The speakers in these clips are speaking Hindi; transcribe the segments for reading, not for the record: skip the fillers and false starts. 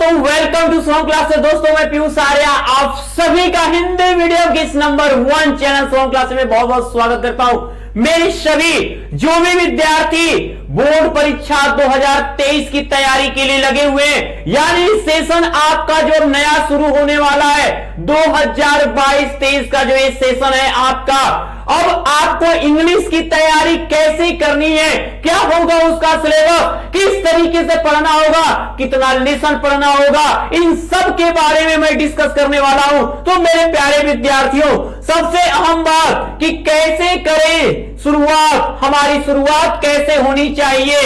Welcome to Som classes. दोस्तों मैं पीयूष आर्या आप सभी का हिंदी मीडियम के इस नंबर 1 चैनल सोम क्लासेस में बहुत बहुत स्वागत करता हूं। मेरी सभी जो भी विद्यार्थी बोर्ड परीक्षा 2023 की तैयारी के लिए लगे हुए हैं, यानी सेशन आपका जो नया शुरू होने वाला है 2022-23 का जो ये सेशन है आपका, अब आपको इंग्लिश की तैयारी कैसे करनी है, क्या होगा उसका सिलेबस, किस तरीके से पढ़ना होगा, कितना लेसन पढ़ना होगा, इन सब के बारे में मैं डिस्कस करने वाला हूं। तो मेरे प्यारे विद्यार्थियों, सबसे अहम बात कि कैसे करें शुरुआत, हमारी शुरुआत कैसे होनी चाहिए,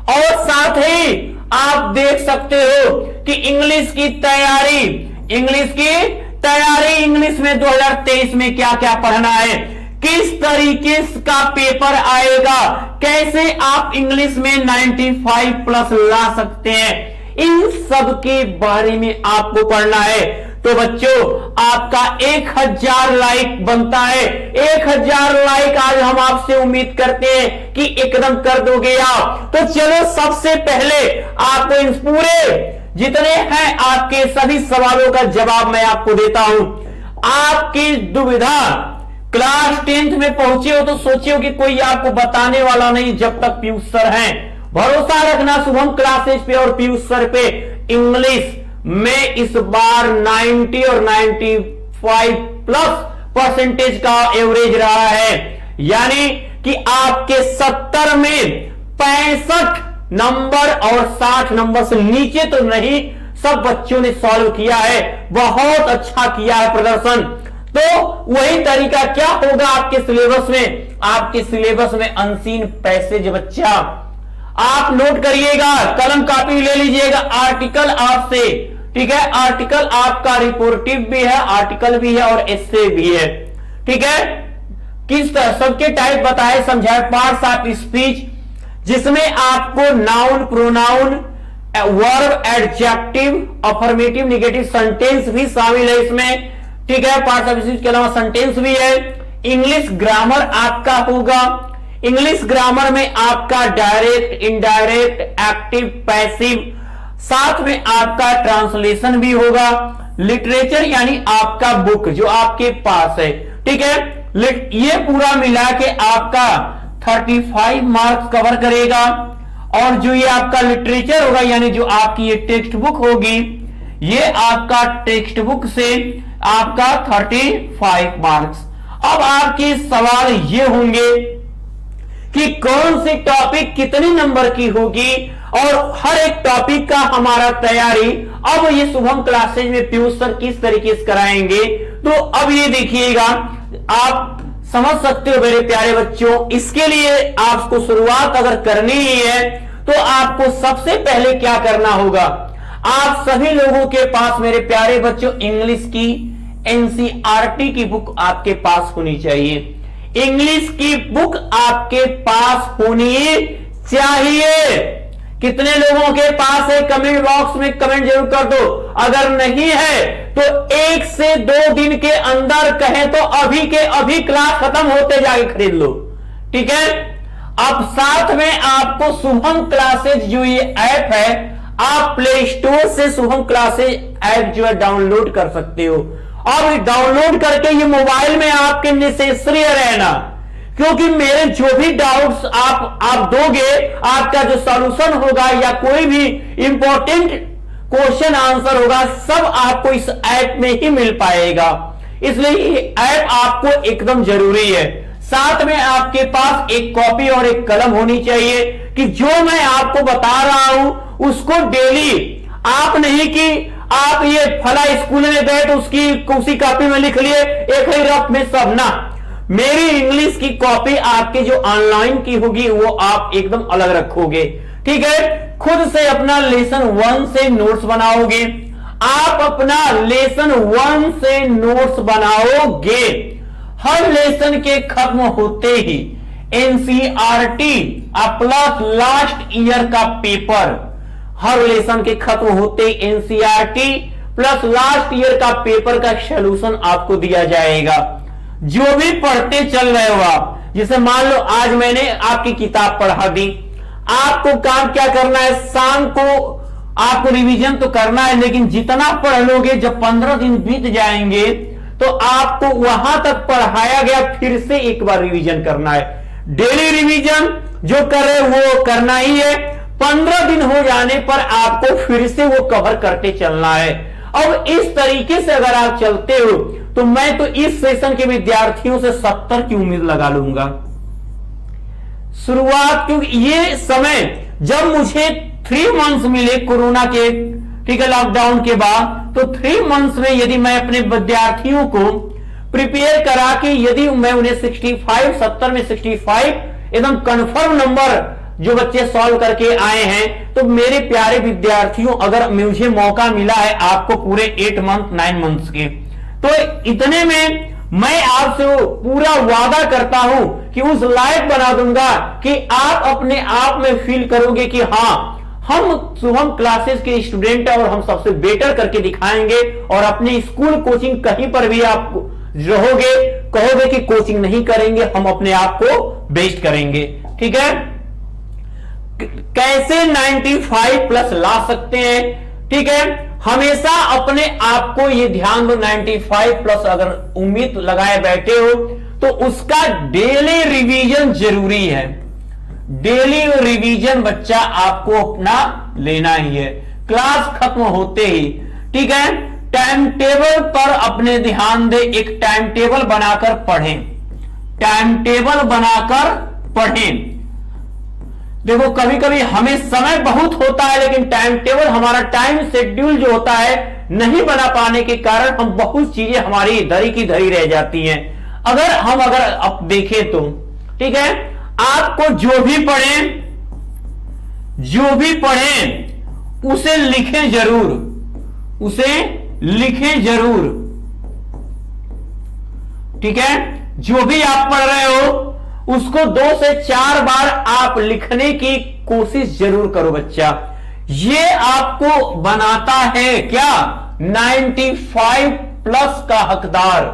और साथ ही आप देख सकते हो कि इंग्लिश में 2023 में क्या क्या पढ़ना है, किस तरीके का पेपर आएगा, कैसे आप इंग्लिश में 95 प्लस ला सकते हैं, इन सब के बारे में आपको पढ़ना है। तो बच्चों आपका 1000 लाइक बनता है, 1000 लाइक आज हम आपसे उम्मीद करते हैं कि एकदम कर दोगे आप। तो चलो सबसे पहले आपको इन पूरे जितने हैं आपके सभी सवालों का जवाब मैं आपको देता हूं। आपकी दुविधा क्लास 10th में पहुंचे हो तो सोचे हो कि कोई आपको बताने वाला नहीं जब तक पीयूष सर हैं। भरोसा रखना शुभम क्लासेस पे और पीयूष सर पे। इंग्लिश में इस बार 90 और 95 प्लस परसेंटेज का एवरेज रहा है, यानी कि आपके 70 में 65 नंबर और 60 नंबर से नीचे तो नहीं, सब बच्चों ने सॉल्व किया है, बहुत अच्छा किया है प्रदर्शन। तो वही तरीका क्या होगा आपके सिलेबस में, आपके सिलेबस में अनसीन पैसेज बच्चा आप नोट करिएगा, कलम कापी ले लीजिएगा। आर्टिकल आपसे, ठीक है, आर्टिकल आपका रिपोर्टिव भी है, आर्टिकल भी है और एस्से भी है, ठीक है। किस तरह सबके टाइप बताए समझाए। पार्ट्स ऑफ स्पीच जिसमें आपको noun, pronoun, verb, adjective, affirmative, negative, sentence भी शामिल है इसमें, ठीक है। पार्ट्स ऑफ स्पीच के अलावा सेंटेंस भी है। इंग्लिश ग्रामर आपका होगा। इंग्लिश ग्रामर में आपका डायरेक्ट, इनडायरेक्ट, एक्टिव, पैसिव, साथ में आपका ट्रांसलेशन भी होगा। लिटरेचर यानी आपका बुक जो आपके पास है, ठीक है। ये पूरा मिला के आपका 35 मार्क्स कवर करेगा। और जो ये आपका लिटरेचर होगा यानी जो आपकी ये टेक्स्ट बुक होगी, ये आपका टेक्स्ट बुक से आपका 35 मार्क्स। अब आपके सवाल ये होंगे कि कौन सी टॉपिक कितने नंबर की होगी, और हर एक टॉपिक का हमारा तैयारी अब ये शुभम क्लासेज में पीयूष सर किस तरीके से कराएंगे। तो अब ये देखिएगा, आप समझ सकते हो मेरे प्यारे बच्चों। इसके लिए आपको शुरुआत अगर करनी ही है तो आपको सबसे पहले क्या करना होगा, आप सभी लोगों के पास मेरे प्यारे बच्चों इंग्लिश की एनसीईआरटी की बुक आपके पास होनी चाहिए। इंग्लिश की बुक आपके पास होनी चाहिए। कितने लोगों के पास है कमेंट बॉक्स में कमेंट जरूर कर दो। अगर नहीं है तो 1 से 2 दिन के अंदर कहें तो अभी के अभी क्लास खत्म होते जाके खरीद लो, ठीक है। अब साथ में आपको शुभम क्लासेज जो ये ऐप है, आप प्ले स्टोर से शुभम क्लासेज ऐप जो है डाउनलोड कर सकते हो। और डाउनलोड करके ये मोबाइल में आपके नेसेसरी रहना, क्योंकि मेरे जो भी डाउट्स आप दोगे, आपका जो सॉल्यूशन होगा या कोई भी इंपॉर्टेंट क्वेश्चन आंसर होगा, सब आपको इस ऐप में ही मिल पाएगा। इसलिए ये ऐप आपको एकदम जरूरी है। साथ में आपके पास एक कॉपी और एक कलम होनी चाहिए कि जो मैं आपको बता रहा हूं उसको डेली, आप नहीं कि आप ये फला स्कूल में गए तो उसी कॉपी में लिख लिए एक ही रफ में सब ना। मेरी इंग्लिश की कॉपी आपकी जो ऑनलाइन की होगी वो आप एकदम अलग रखोगे, ठीक है। खुद से अपना लेसन 1 से नोट्स बनाओगे, आप अपना लेसन 1 से नोट्स बनाओगे। हर लेसन के खत्म होते ही एनसीईआरटी प्लस लास्ट ईयर का पेपर, हर लेसन के खत्म होते ही एनसीईआरटी प्लस लास्ट ईयर का पेपर का सॉल्यूशन आपको दिया जाएगा। जो भी पढ़ते चल रहे हो आप, जैसे मान लो आज मैंने आपकी किताब पढ़ा दी, आपको काम क्या करना है, शाम को आपको रिवीजन तो करना है, लेकिन जितना पढ़ लोगे, जब 15 दिन बीत जाएंगे तो आपको वहां तक पढ़ाया गया फिर से एक बार रिवीजन करना है। डेली रिवीजन जो कर रहे वो करना ही है, 15 दिन हो जाने पर आपको फिर से वो कवर करते चलना है। अब इस तरीके से अगर आप चलते हो तो मैं तो इस सेशन के विद्यार्थियों से 70 की उम्मीद लगा लूंगा शुरुआत, क्योंकि ये समय जब मुझे 3 मंथ्स मिले कोरोना के, ठीक है, लॉकडाउन के बाद, तो 3 मंथ्स में यदि मैं अपने विद्यार्थियों को प्रिपेयर करा के यदि मैं उन्हें 65, 70 में 65 एकदम कंफर्म नंबर जो बच्चे सॉल्व करके आए हैं, तो मेरे प्यारे विद्यार्थियों, अगर मुझे मौका मिला है आपको पूरे 8 मंथ 9 मंथ्स के, तो इतने में मैं आपसे पूरा वादा करता हूं कि उस लायक बना दूंगा कि आप अपने आप में फील करोगे कि हां, हम शुभम क्लासेस के स्टूडेंट हैं और हम सबसे बेटर करके दिखाएंगे, और अपने स्कूल कोचिंग कहीं पर भी आप रहोगे, कहोगे कि कोचिंग नहीं करेंगे, हम अपने आप को बेस्ट करेंगे। ठीक है, कैसे 95 प्लस ला सकते हैं? ठीक है, हमेशा अपने आप को ये ध्यान दो, 95 प्लस अगर उम्मीद लगाए बैठे हो तो उसका डेली रिवीजन जरूरी है। डेली रिवीजन बच्चा आपको अपना लेना ही है, क्लास खत्म होते ही। ठीक है, टाइम टेबल पर अपने ध्यान दे, एक टाइम टेबल बनाकर पढ़ें, टाइम टेबल बनाकर पढ़ें। देखो कभी कभी हमें समय बहुत होता है, लेकिन टाइम टेबल, हमारा टाइम शेड्यूल जो होता है नहीं बना पाने के कारण हम बहुत चीजें हमारी धरी की धरी रह जाती हैं। अगर अब देखें तो, ठीक है, आपको जो भी पढ़ें उसे लिखें जरूर, उसे लिखें जरूर। ठीक है, जो भी आप पढ़ रहे हो उसको 2 से 4 बार आप लिखने की कोशिश जरूर करो बच्चा। ये आपको बनाता है क्या, 95 प्लस का हकदार।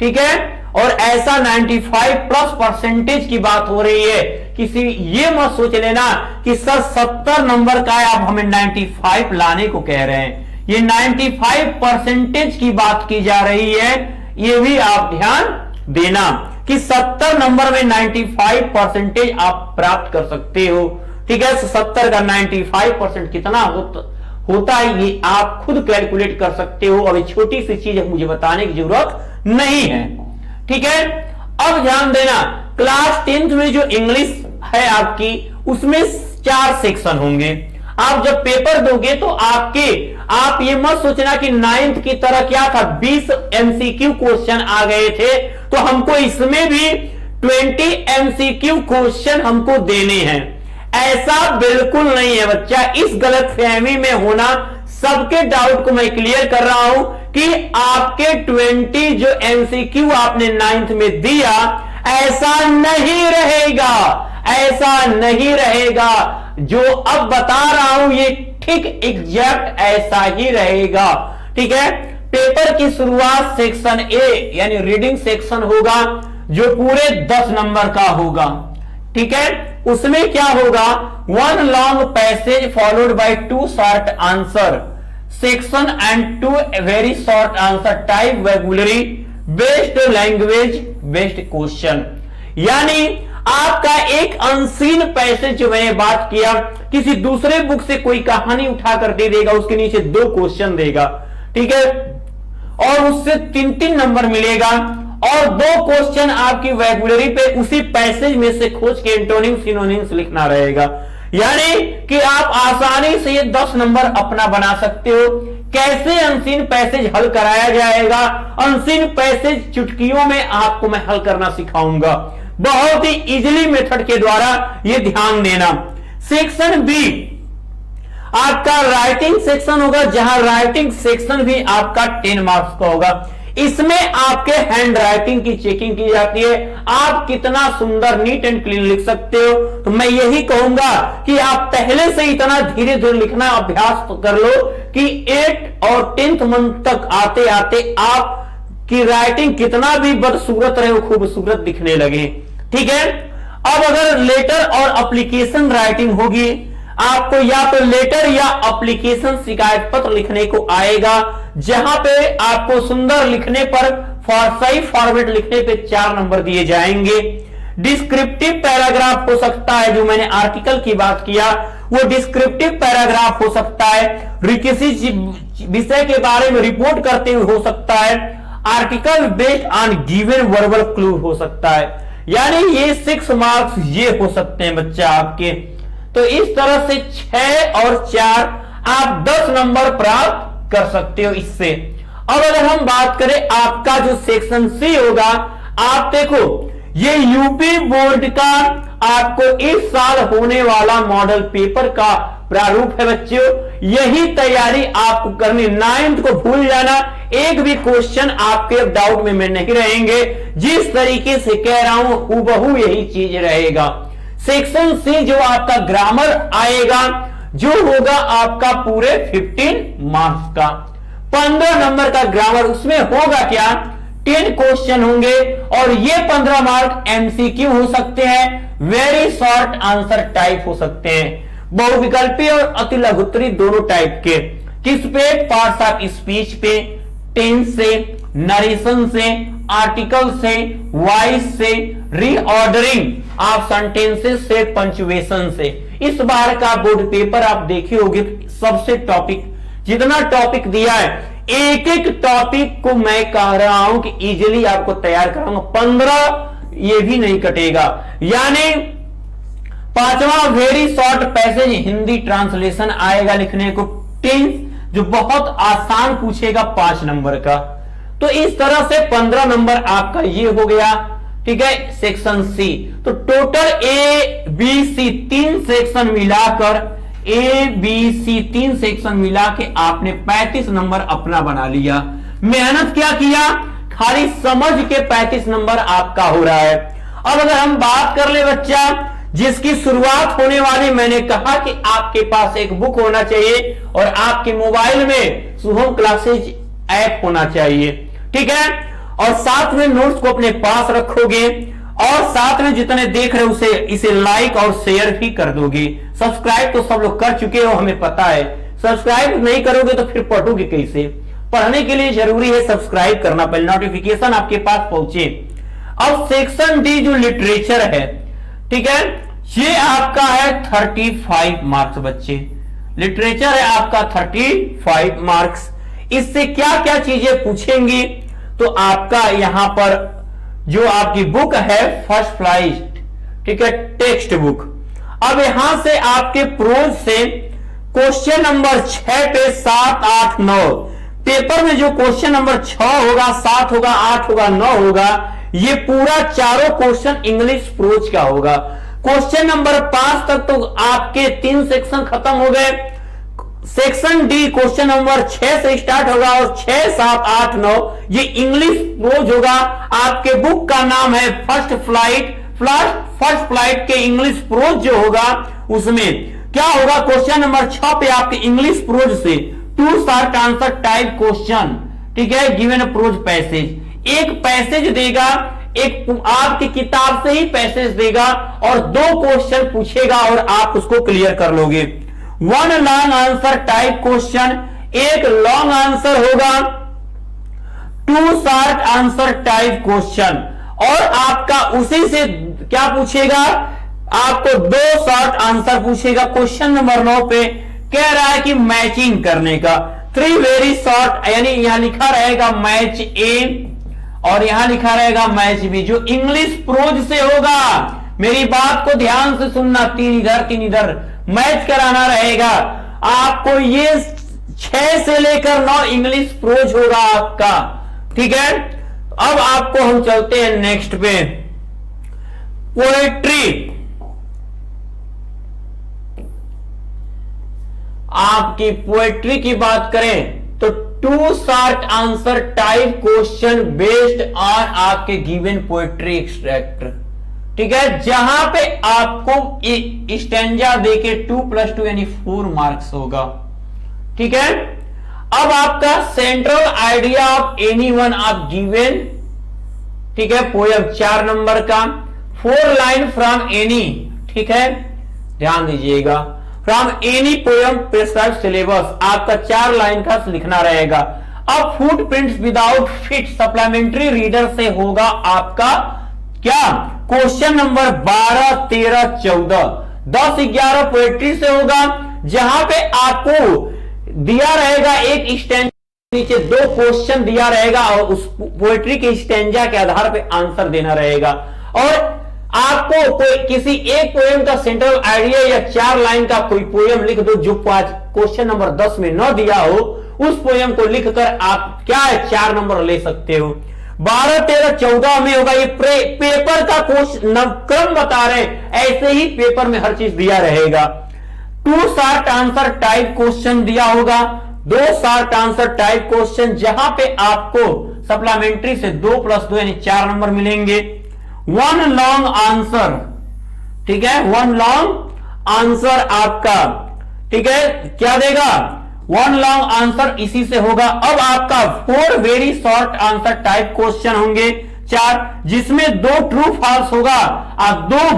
ठीक है, और ऐसा 95 प्लस परसेंटेज की बात हो रही है, किसी ये मत सोच लेना कि सर 70 नंबर का है, आप हमें 95 लाने को कह रहे हैं। ये 95 परसेंटेज की बात की जा रही है, ये भी आप ध्यान देना कि 70 नंबर में 95 परसेंटेज आप प्राप्त कर सकते हो। ठीक है, 70 का 95% कितना होता है ये आप खुद कैलकुलेट कर सकते हो। अभी छोटी सी चीज मुझे बताने की जरूरत नहीं है। ठीक है, अब ध्यान देना, क्लास 10th में जो इंग्लिश है आपकी, उसमें 4 सेक्शन होंगे। आप जब पेपर दोगे तो आप ये मत सोचना कि 9th की तरह क्या था, 20 MCQ क्वेश्चन आ गए थे तो हमको इसमें भी 20 MCQ क्वेश्चन हमको देने हैं। ऐसा बिल्कुल नहीं है बच्चा, इस गलतफहमी में होना, सबके डाउट को मैं क्लियर कर रहा हूं कि आपके 20 जो MCQ आपने 9th में दिया, ऐसा नहीं रहेगा, ऐसा नहीं रहेगा। जो अब बता रहा हूं ये ठीक एग्जैक्ट ऐसा ही रहेगा। ठीक है, पेपर की शुरुआत सेक्शन ए यानी रीडिंग सेक्शन होगा, जो पूरे 10 नंबर का होगा। ठीक है, उसमें क्या होगा, 1 long passage followed by 2 short answer section and 2 very short answer type vocabulary based language based question. यानी आपका एक अनसीन पैसेज जो मैंने बात किया, किसी दूसरे बुक से कोई कहानी उठाकर दे देगा, उसके नीचे 2 क्वेश्चन देगा। ठीक है, और उससे 3-3 नंबर मिलेगा, और 2 क्वेश्चन आपकी वोकैबुलरी पे उसी पैसेज में से खोज के एंटोनिम सिनोनिम्स लिखना रहेगा। यानी कि आप आसानी से ये 10 नंबर अपना बना सकते हो। कैसे अनसीन पैसेज हल कराया जाएगा, अनसीन पैसेज चुटकियों में आपको मैं हल करना सिखाऊंगा, बहुत ही इजीली मेथड के द्वारा, ये ध्यान देना। सेक्शन बी आपका राइटिंग सेक्शन होगा, जहां राइटिंग सेक्शन भी आपका 10 मार्क्स का होगा। इसमें आपके हैंड राइटिंग की चेकिंग की जाती है, आप कितना सुंदर नीट एंड क्लीन लिख सकते हो। तो मैं यही कहूंगा कि आप पहले से इतना धीरे धीरे लिखना अभ्यास कर लो कि 8 और 10th मंथ तक आते आते आप की राइटिंग कितना भी बदसूरत रहे, वो खूबसूरत दिखने लगे। ठीक है, अब अगर लेटर और एप्लीकेशन राइटिंग होगी, आपको या तो लेटर या एप्लीकेशन शिकायत पत्र लिखने को आएगा, जहां पे आपको सुंदर लिखने पर सही फॉर्मेट लिखने पे 4 नंबर दिए जाएंगे। डिस्क्रिप्टिव पैराग्राफ हो सकता है, जो मैंने आर्टिकल की बात किया वो डिस्क्रिप्टिव पैराग्राफ हो सकता है, किसी विषय के बारे में रिपोर्ट करते हुए हो सकता है, article based on given verbal clue हो सकता है। यानी ये 6 मार्क्स ये हो सकते हैं बच्चा आपके। तो इस तरह से 6 और 4 आप 10 नंबर प्राप्त कर सकते हो इससे। अब अगर हम बात करें आपका जो सेक्शन सी होगा, आप देखो ये यूपी बोर्ड का आपको इस साल होने वाला मॉडल पेपर का प्रारूप है बच्चों। यही तैयारी आपको करनी, 9th को भूल जाना, एक भी क्वेश्चन आपके डाउट में नहीं रहेंगे। जिस तरीके से कह रहा हूं हूबहू यही चीज रहेगा। सेक्शन सी जो आपका ग्रामर आएगा, जो होगा आपका पूरे 15 मार्क्स का, 15 नंबर का ग्रामर। उसमें होगा क्या, 10 क्वेश्चन होंगे और ये 15 मार्क एमसीक्यू हो सकते हैं, वेरी शॉर्ट आंसर टाइप हो सकते हैं, बहुविकल्पी और अति लघुत्तरी दोनों टाइप के। किस पे, पार्ट्स ऑफ स्पीच पे, टेंस से, नरेशन से, आर्टिकल से, वॉइस से, रीऑर्डरिंग ऑफ सेंटेंसेस से, पंचुएशन से। इस बार का बोर्ड पेपर आप देखे होंगे, सबसे टॉपिक जितना टॉपिक दिया है, एक एक टॉपिक को मैं कह रहा हूं कि इजीली आपको तैयार कराऊंगा, 15 ये भी नहीं कटेगा। यानी 5वां very short passage Hindi translation आएगा लिखने को, टेंस जो बहुत आसान पूछेगा 5 नंबर का। तो इस तरह से 15 नंबर आपका ये हो गया, ठीक है, सेक्शन सी। तो total A B C 3 section मिलाकर, ए बी सी 3 सेक्शन मिला के आपने 35 नंबर अपना बना लिया। मेहनत क्या किया, खाली समझ के 35 नंबर आपका हो रहा है। अब अगर हम बात कर ले बच्चा जिसकी शुरुआत होने वाली, मैंने कहा कि आपके पास एक बुक होना चाहिए और आपके मोबाइल में शुभम क्लासेज ऐप होना चाहिए, ठीक है, और साथ में नोट्स को अपने पास रखोगे और साथ में जितने देख रहे उसे इसे लाइक और शेयर भी कर दोगे। सब्सक्राइब तो सब लोग कर चुके हो, हमें पता है, सब्सक्राइब नहीं करोगे तो फिर पढ़ोगे कैसे। पढ़ने के लिए जरूरी है सब्सक्राइब करना, पहले नोटिफिकेशन आपके पास पहुंचे। अब सेक्शन डी जो लिटरेचर है, ठीक है, ये आपका है 35 मार्क्स बच्चे। लिटरेचर है आपका 35 मार्क्स। इससे क्या क्या चीजें पूछेंगी, तो आपका यहां पर जो आपकी बुक है फर्स्ट फ्लाइट, ठीक है, टेक्स्ट बुक। अब यहां से आपके प्रोज से क्वेश्चन नंबर 6 पे 7, 8, 9 पेपर में जो क्वेश्चन नंबर 6 होगा, 7 होगा, 8 होगा, 9 होगा, ये पूरा चारों क्वेश्चन इंग्लिश प्रोज का होगा। क्वेश्चन नंबर 5 तक तो आपके 3 सेक्शन खत्म हो गए। सेक्शन डी क्वेश्चन नंबर 6 से स्टार्ट होगा और 6, 7, 8, 9 ये इंग्लिश प्रोज होगा। आपके बुक का नाम है फर्स्ट फ्लाइट। फर्स्ट फ्लाइट के इंग्लिश प्रोज जो होगा उसमें क्या होगा, क्वेश्चन नंबर 6 पे आपके इंग्लिश प्रोज से 2 शॉर्ट आंसर टाइप क्वेश्चन, ठीक है, गिवन प्रोज पैसेज, एक पैसेज देगा, एक आपकी किताब से ही पैसेज देगा और 2 क्वेश्चन पूछेगा और आप उसको क्लियर कर लोगे। 1 लॉन्ग आंसर टाइप क्वेश्चन, एक लॉन्ग आंसर होगा, 2 शॉर्ट आंसर टाइप क्वेश्चन, और आपका उसी से क्या पूछेगा, आपको 2 शॉर्ट आंसर पूछेगा। क्वेश्चन नंबर 9 पे कह रहा है कि मैचिंग करने का, 3 वेरी शॉर्ट, यानी यहां लिखा रहेगा मैच ए और यहां लिखा रहेगा मैच बी, जो इंग्लिश प्रोज से होगा। मेरी बात को ध्यान से सुनना, 3 इधर 3 इधर मैच कराना रहेगा आपको। ये 6 से लेकर 9 इंग्लिश प्रोज होगा आपका, ठीक है। अब आपको हम चलते हैं नेक्स्ट पे, पोएट्री। आपकी पोएट्री की बात करें तो 2 short answer type question based on आपके गिवन पोएट्री एक्सट्रैक्ट, ठीक है, जहां पे आपको स्टैंजा देके 2 + 2 यानी 4 मार्क्स होगा, ठीक है। अब आपका central idea of any one of given, ठीक है, पोएम 4 नंबर का, 4 लाइन फ्रॉम एनी, ठीक है, ध्यान दीजिएगा, from any poem prescribe syllabus, आपका 4 लाइन का लिखना रहेगा। अब footprints without fit supplementary reader से होगा आपका क्या, क्वेश्चन नंबर 12, 13, 14, 10, 11 पोएट्री से होगा, जहां पे आपको दिया रहेगा एक स्टैंजा, नीचे 2 क्वेश्चन दिया रहेगा और उस पोएट्री के स्टैंजा के आधार पे आंसर देना रहेगा। और आपको कोई किसी एक पोएम का सेंट्रल आइडिया या 4 लाइन का कोई पोएम लिख दो जो क्वेश्चन नंबर 10 में न दिया हो, उस पोएम को लिखकर आप क्या है 4 नंबर ले सकते हो। 12, 13, 14 में होगा ये पेपर का क्वेश्चन क्रम बता रहे, ऐसे ही पेपर में हर चीज दिया रहेगा। 2 शॉर्ट आंसर टाइप क्वेश्चन दिया होगा, 2 शॉर्ट आंसर टाइप क्वेश्चन, जहां पे आपको सप्लीमेंट्री से 2 + 2 यानी 4 नंबर मिलेंगे। 1 लॉन्ग आंसर, ठीक है, 1 लॉन्ग आंसर आपका, ठीक है, क्या देगा 1 लॉन्ग आंसर इसी से होगा। अब आपका 4 very short answer type question होंगे 4, जिसमें 2 ट्रू फॉल्स होगा और 2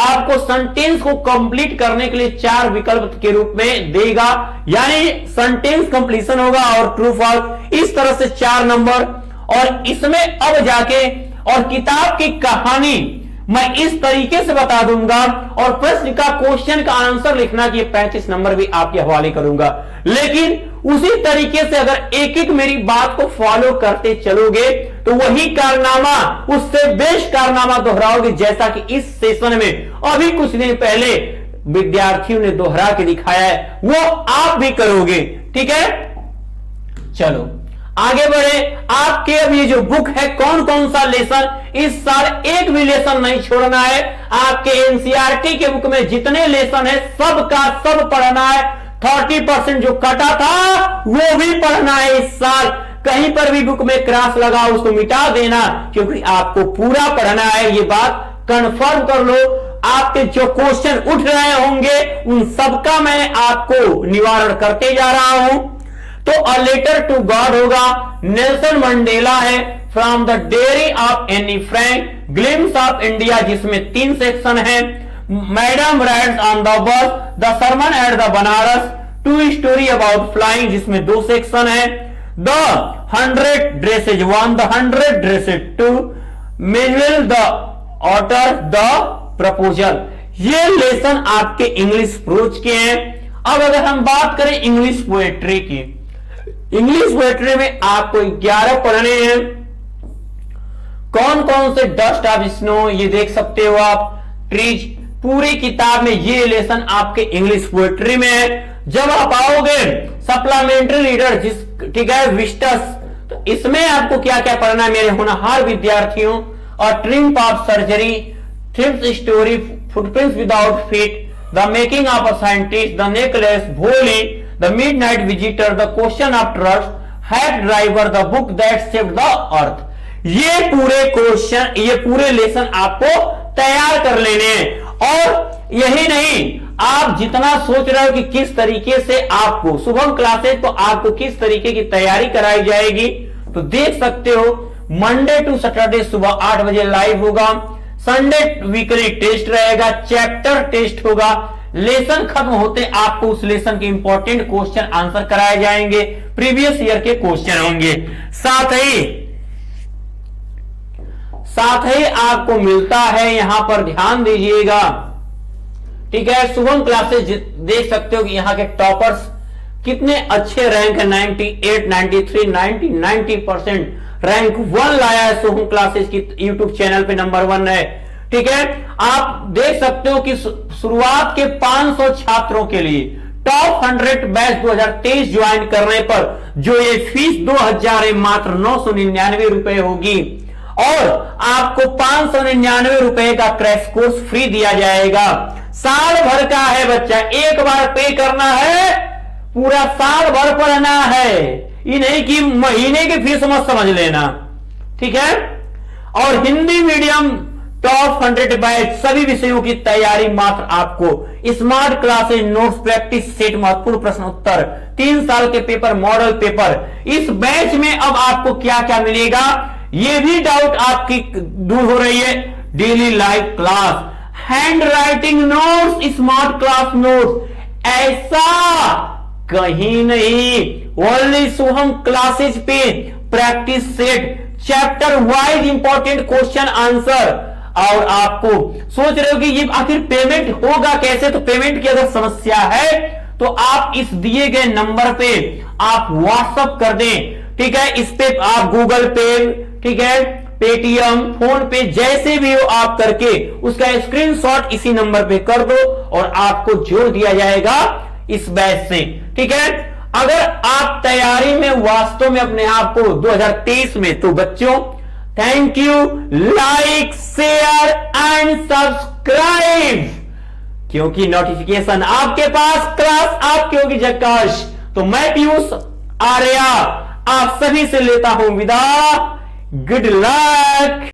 आपको सेंटेंस को कंप्लीट करने के लिए 4 विकल्प के रूप में देगा, यानी सेंटेंस कंप्लीशन होगा और ट्रू फॉल्स, इस तरह से 4 नंबर। और इसमें अब जाके और किताब की कहानी मैं इस तरीके से बता दूंगा और प्रश्न का क्वेश्चन का आंसर लिखना कि 35 नंबर भी आपके हवाले करूंगा। लेकिन उसी तरीके से अगर एक एक मेरी बात को फॉलो करते चलोगे तो वही कारनामा, उससे बेस्ट कारनामा दोहराओगे, जैसा कि इस सेशन में अभी कुछ दिन पहले विद्यार्थियों ने दोहरा के दिखाया है, वो आप भी करोगे। ठीक है, चलो आगे बढ़े। आपके अब ये जो बुक है, कौन कौन सा लेसन, इस साल एक भी लेसन नहीं छोड़ना है। आपके एनसीईआरटी के बुक में जितने लेसन है सब का सब पढ़ना है। 30% जो कटा था वो भी पढ़ना है इस साल। कहीं पर भी बुक में क्रॉस लगा उसको मिटा देना, क्योंकि आपको पूरा पढ़ना है। ये बात कंफर्म कर लो। आपके जो क्वेश्चन उठ रहे होंगे उन सबका मैं आपको निवारण करते जा रहा हूं। तो अ लेटर टू गॉड होगा, नेल्सन मंडेला है, from the diary of Anne Frank, glimpses of India जिसमें 3 सेक्शन है, madam rides on the bus, the sermon at the Benares, two story about flying जिसमें 2 सेक्शन है, the 100 dresses 1, the 100 dresses 2, manual the otter, the proposal. ये लेसन आपके इंग्लिश प्रोज के हैं। अब अगर हम बात करें इंग्लिश पोएट्री की, इंग्लिश पोएट्री में आपको 11 पढ़ने हैं। कौन कौन से, डस्ट ऑफ स्नो, ये देख सकते हो आप, ट्रीज, पूरी किताब में ये लेसन आपके इंग्लिश पोएट्री में है। जब आप आओगे सप्लीमेंट्री रीडर जिस, ठीक है, विस्टस, तो इसमें आपको क्या क्या पढ़ना है मेरे होनहार विद्यार्थियों, और triumph of surgery, thief's story, footprints without feet, the making of a scientist, the necklace, Bholi, the midnight visitor, the question of trust, hack driver, the book that saved the earth. ये पूरे क्वेश्चन, ये पूरे लेसन आपको तैयार कर लेने हैं। और यही नहीं, आप जितना सोच रहे हो कि किस तरीके से आपको शुभम क्लासेज, तो आपको किस तरीके की तैयारी कराई जाएगी तो देख सकते हो। मंडे टू सैटरडे सुबह 8 बजे लाइव होगा, संडे वीकली टेस्ट रहेगा, चैप्टर टेस्ट होगा। लेसन खत्म होते आपको उस लेसन के इंपॉर्टेंट क्वेश्चन आंसर कराए जाएंगे, प्रीवियस ईयर के क्वेश्चन होंगे। साथ ही आपको मिलता है, यहां पर ध्यान दीजिएगा, ठीक है, शुभम क्लासेस देख सकते हो कि यहां के टॉपर्स कितने अच्छे रैंक है, 98, 93, 90, 90% रैंक 1 लाया है शुभम क्लासेस की यूट्यूब चैनल पे, नंबर 1 है। ठीक है, आप देख सकते हो कि शुरुआत के 500 छात्रों के लिए टॉप 100 बैच 2023 ज्वाइन करने पर जो ये फीस 2000 है, मात्र 999 रुपए होगी, और आपको 599 रुपए का क्रैश कोर्स फ्री दिया जाएगा। साल भर का है बच्चा, एक बार पे करना है, पूरा साल भर पढ़ना है, ये नहीं कि महीने की फीस मत समझ लेना। ठीक है, और हिंदी मीडियम टॉप 100 बैच सभी विषयों की तैयारी मात्र आपको smart classes, notes, practice set, महत्वपूर्ण प्रश्न उत्तर, 3 साल के पेपर, मॉडल पेपर। इस बैच में अब आपको क्या क्या मिलेगा ये भी डाउट आपकी दूर हो रही है। Daily live class, hand writing notes, smart class notes, ऐसा कहीं नहीं। ओनली शुभम क्लासेज पे practice set chapter wise important question answer. और आपको सोच रहे हो कि ये आखिर पेमेंट होगा कैसे, तो पेमेंट की अगर समस्या है तो आप इस दिए गए नंबर पे आप व्हाट्सएप कर दें, ठीक है। इस पे आप गूगल पे, ठीक है, पेटीएम, फोन पे, जैसे भी हो आप करके उसका स्क्रीनशॉट इसी नंबर पे कर दो और आपको जोड़ दिया जाएगा इस बैच से, ठीक है। अगर आप तैयारी में वास्तव में अपने आप को 2023 में, तो बच्चों thank you, like, share and subscribe, क्योंकि नोटिफिकेशन आपके पास, क्लास आपकी होगी जकाश। तो मैं पीयूष आर्या आप सभी से लेता हूं विदा। Good luck.